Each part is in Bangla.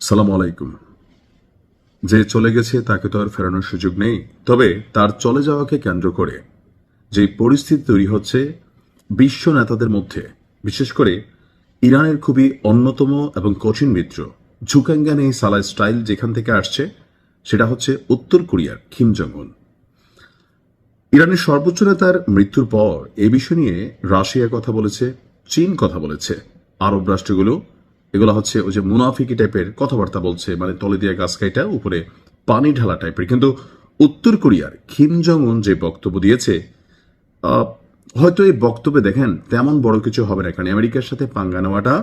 সালাম আলাইকুম। যে চলে গেছে তাকে তো আর ফেরানোর সুযোগ নেই, তবে তার চলে যাওয়াকে কেন্দ্র করে যে পরিস্থিতি তৈরি হচ্ছে বিশ্ব নেতাদের মধ্যে, বিশেষ করে ইরানের খুবই অন্যতম এবং কঠিন মিত্র ঝুকাঙ্গান এই সালা স্টাইল যেখান থেকে আসছে, সেটা হচ্ছে উত্তর কোরিয়ার কিম জং উন। ইরানের সর্বোচ্চ নেতার মৃত্যুর পর এ বিষয় নিয়ে রাশিয়া কথা বলেছে, চীন কথা বলেছে, আরব রাষ্ট্রগুলো এগুলো হচ্ছে ওই যে মুনাফিকি টাইপের কথাবার্তা বলছে, মানে তলে দিয়ে গাছ কাইটা উপরে পানি ঢালা টাইপের। কিন্তু উত্তর কোরিয়ার কিম জং উন যে বক্তব্য দিয়েছে, হয়তো এই বক্তব্যে দেখেন তেমন বড় কিছু হবে না, কারণ আমেরিকার সাথে পাঙ্গা নেওয়াটা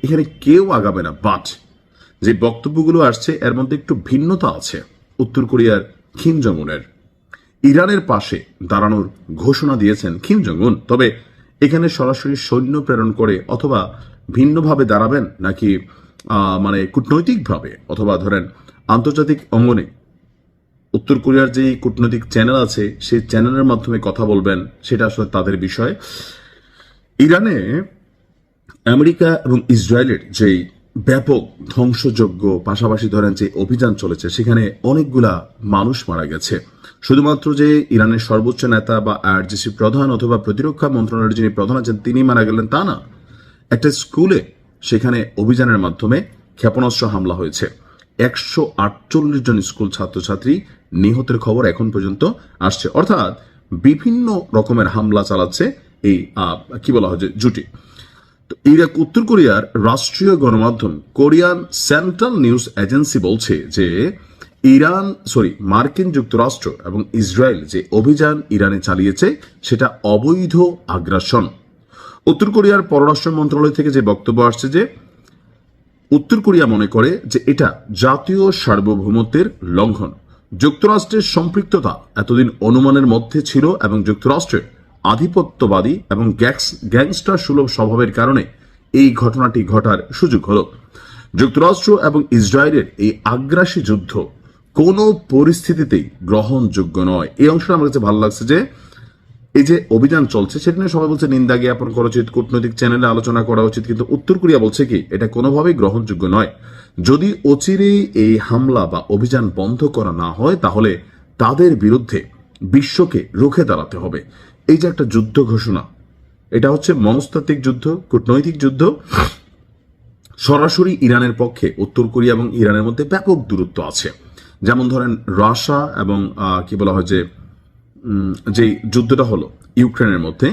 এখানে কেউ আগাবে না। বাট যে বক্তব্যগুলো আসছে এর মধ্যে একটু ভিন্নতা আছে। উত্তর কোরিয়ার কিম জং উনের ইরানের পাশে দাঁড়ানোর ঘোষণা দিয়েছেন কিম জং উন। তবে এখানে সরাসরি সৈন্য প্রেরণ করে অথবা ভিন্নভাবে দাঁড়াবেন নাকি মানে কূটনৈতিকভাবে অথবা ধরেন আন্তর্জাতিক অঙ্গনে উত্তর কোরিয়ার যে কূটনৈতিক চ্যানেল আছে সেই চ্যানেলের মাধ্যমে কথা বলবেন, সেটা আসলে তাদের বিষয়। ইরানে আমেরিকা এবং ইসরায়েলের যে ব্যাপক ধ্বংসযজ্ঞ, পাশাপাশি ধরেন যে অভিযান চলেছে, সেখানে অনেকগুলা মানুষ মারা গেছে। শুধুমাত্র যে ইরানের সর্বোচ্চ নেতা বা আরজিসি প্রধান অথবা প্রতিরক্ষা মন্ত্রণালয়ের যিনি প্রধান আছেন তিনি মারা গেলেন তা না, একটা স্কুলে সেখানে অভিযানের মাধ্যমে ক্ষেপণাস্ত্র হামলা হয়েছে। 148 জন স্কুল ছাত্রছাত্রী নিহতের খবর এখন পর্যন্ত আসছে। অর্থাৎ বিভিন্ন রকমের হামলা চালাচ্ছে এই কি বলা হয় যে জুটি। তো উত্তর কোরিয়ার রাষ্ট্রীয় গণমাধ্যম কোরিয়ান সেন্ট্রাল নিউজ এজেন্সি বলছে যে মার্কিন যুক্তরাষ্ট্র এবং ইসরায়েল যে অভিযান ইরানে চালিয়েছে সেটা অবৈধ আগ্রাসন। উত্তর কোরিয়ার পররাষ্ট্র মন্ত্রণালয় থেকে যে বক্তব্য আসছে যে উত্তর কোরিয়া মনে করে যে এটা জাতীয় সার্বভৌমত্বের লঙ্ঘন। যুক্তরাষ্ট্রের সম্পৃক্ততা এতদিন অনুমানের মধ্যে ছিল এবং যুক্তরাষ্ট্রের আধিপত্যবাদী এবং গ্যাংস্টার সুলভ স্বভাবের কারণে এই ঘটনাটি ঘটার সুযোগ হল। যুক্তরাষ্ট্র এবং ইসরায়েলের এই আগ্রাসী যুদ্ধ কোনো পরিস্থিতিতেই গ্রহণযোগ্য নয়। এই অংশটা আমার কাছে ভালো লাগছে যে এই যে অভিযান চলছে সেটা নিয়ে সবাই বলছে নিন্দা জ্ঞাপন করা উচিত, কূটনৈতিক চ্যানেলে আলোচনা করা উচিত, কিন্তু উত্তর কোরিয়া বলছে কি এটা কোনোভাবেই গ্রহণযোগ্য নয়। যদি অচিরেই এই হামলা বা অভিযান বন্ধ করা না হয় তাহলে তাদের বিরুদ্ধে বিশ্বকে রুখে দাঁড়াতে হবে। এই যে একটা যুদ্ধ ঘোষণা, এটা হচ্ছে মনস্তাত্ত্বিক যুদ্ধ, কূটনৈতিক যুদ্ধ। সরাসরি ইরানের পক্ষে উত্তর কোরিয়া এবং ইরানের মধ্যে ব্যাপক দূরত্ব আছে। যেমন ধরেন রাশিয়া এবং কি বলা হয় যে যুদ্ধটা হলো ইউক্রেনের মধ্যে,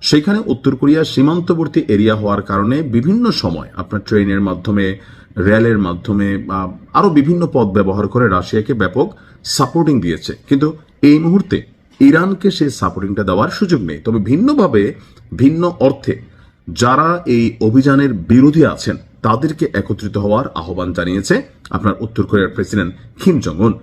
সেখানে উত্তর কোরিয়া সীমান্তবর্তী এরিয়া হওয়ার কারণে বিভিন্ন সময় আপনার ট্রেনের মাধ্যমে, রেলের মাধ্যমে আরো বিভিন্ন পথ ব্যবহার করে রাশিয়াকে ব্যাপক সাপোর্টিং দিয়েছে। কিন্তু এই মুহূর্তে ইরানকে সেই সাপোর্টিংটা দেওয়ার সুযোগ নেই। তবে ভিন্নভাবে, ভিন্ন অর্থে যারা এই অভিযানের বিরোধী আছেন তাদেরকে একত্রিত হওয়ার আহ্বান জানিয়েছে আপনার উত্তর কোরিয়ার প্রেসিডেন্ট কিম জং উন।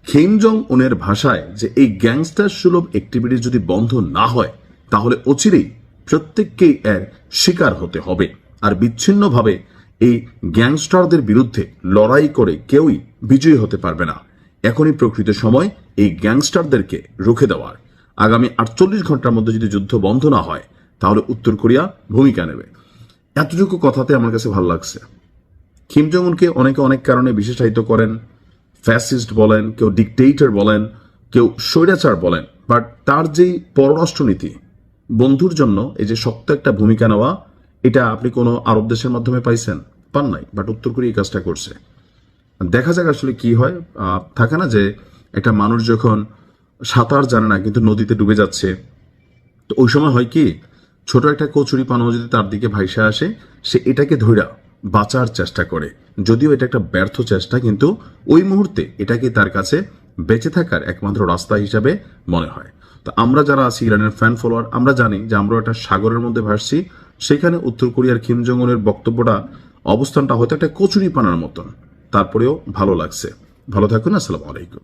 কিম জং উনের ভাষায় যে এই গ্যাংস্টার সুলভ অ্যাক্টিভিটি যদি বন্ধ না হয় তাহলে অচিরেই প্রত্যেককেই এর শিকার হতে হবে। আর বিচ্ছিন্নভাবে এই গ্যাংস্টারদের বিরুদ্ধে লড়াই করে কেউই বিজয়ী হতে পারবে না। এখনই প্রকৃত সময় এই গ্যাংস্টারদেরকে রুখে দেওয়ার। আগামী 48 ঘন্টার মধ্যে যদি যুদ্ধ বন্ধ না হয় তাহলে উত্তর কোরিয়া ভূমিকা নেবে। এতটুকু কথাতে আমার কাছে ভালো লাগছে। কিম জং উনকে অনেকে অনেক কারণে বিশেষায়িত করেন, ফ্যাসিস্ট বলেন, কেউ ডিকটেটর বলেন, কেউ স্বৈরাচার বলেন, বাট তার যেই পররাষ্ট্রনীতি, বন্ধুর জন্য এই যে শক্ত একটা ভূমিকা নেওয়া, এটা আপনি কোনো আরব দেশের মাধ্যমে পাইছেন? পান নাই। বাট উত্তর কোরিয়া এই কাজটা করছে। দেখা যাক আসলে কি হয়। থাকে না যে একটা মানুষ যখন সাঁতার জানে না কিন্তু নদীতে ডুবে যাচ্ছে, তো ওই সময় হয় কি, ছোট একটা কচুরি পানাও যদি তার দিকে ভাইসা আসে, সে এটাকে ধইরা বাঁচার চেষ্টা করে, যদিও এটা একটা ব্যর্থ চেষ্টা, কিন্তু ওই মুহূর্তে এটাকে তার কাছে বেঁচে থাকার একমাত্র রাস্তা হিসাবে মনে হয়। তো আমরা যারা আছি ইরানের ফ্যান ফলোয়ার, আমরা জানি যে আমরা একটা সাগরের মধ্যে ভাসছি, সেখানে উত্তর কোরিয়ার কিম জং উনের বক্তব্যটা, অবস্থানটা হয়তো একটা কচুরি পানার মতন, তারপরেও ভালো লাগছে। ভালো থাকুন। আসসালামু আলাইকুম।